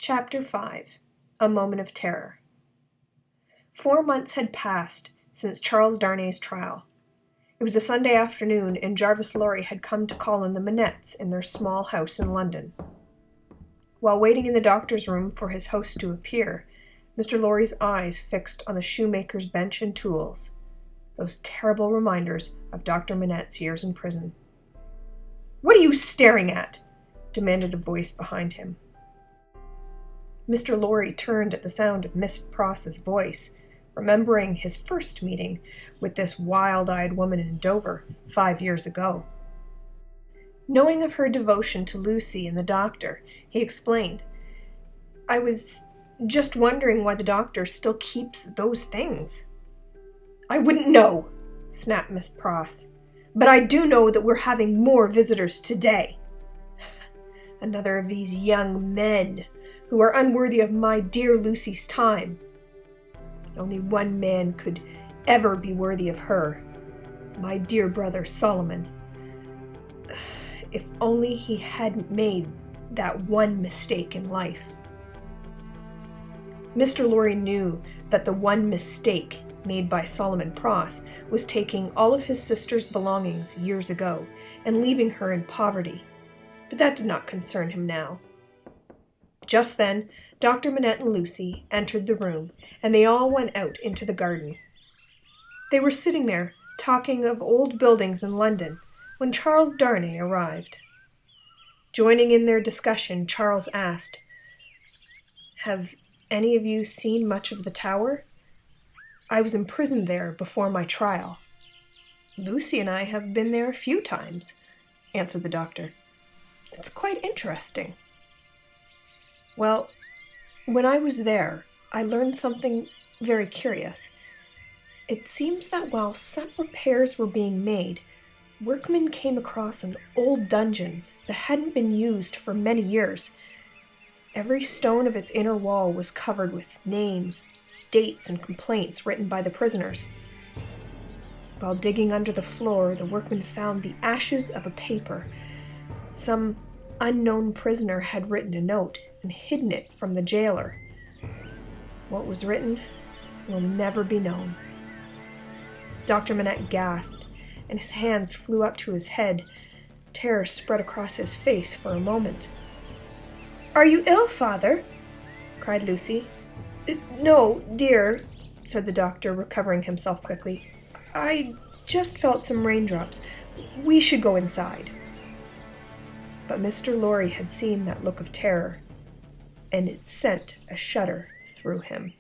Chapter 5 A Moment of Terror 4 months had passed since Charles Darnay's trial. It was a Sunday afternoon, and Jarvis Lorry had come to call on the Manets in their small house in London. While waiting in the doctor's room for his host to appear, Mr. Lorry's eyes fixed on the shoemaker's bench and tools, those terrible reminders of Dr. Manet's years in prison. "What are you staring at?" demanded a voice behind him. Mr. Lorry turned at the sound of Miss Pross's voice, remembering his first meeting with this wild-eyed woman in Dover 5 years ago. Knowing of her devotion to Lucy and the doctor, he explained, "I was just wondering why the doctor still keeps those things." "I wouldn't know," snapped Miss Pross, "but I do know that we're having more visitors today. Another of these young men who are unworthy of my dear Lucy's time. Only one man could ever be worthy of her, my dear brother Solomon. If only he hadn't made that one mistake in life." Mr. Lorry knew that the one mistake made by Solomon Pross was taking all of his sister's belongings years ago and leaving her in poverty, but that did not concern him now. Just then, Dr. Manette and Lucy entered the room, and they all went out into the garden. They were sitting there, talking of old buildings in London, when Charles Darnay arrived. Joining in their discussion, Charles asked, "Have any of you seen much of the Tower? I was imprisoned there before my trial." "Lucy and I have been there a few times," answered the doctor. "It's quite interesting." "Well, when I was there, I learned something very curious. It seems that while some repairs were being made, workmen came across an old dungeon that hadn't been used for many years. Every stone of its inner wall was covered with names, dates, and complaints written by the prisoners. While digging under the floor, the workmen found the ashes of a paper. Some unknown prisoner had written a note and hidden it from the jailer. What was written will never be known." Dr. Manette gasped, and his hands flew up to his head. Terror spread across his face for a moment. "Are you ill, father?" cried Lucy. "No, dear," said the doctor, recovering himself quickly. "I just felt some raindrops. We should go inside." But Mr. Lorry had seen that look of terror, and it sent a shudder through him.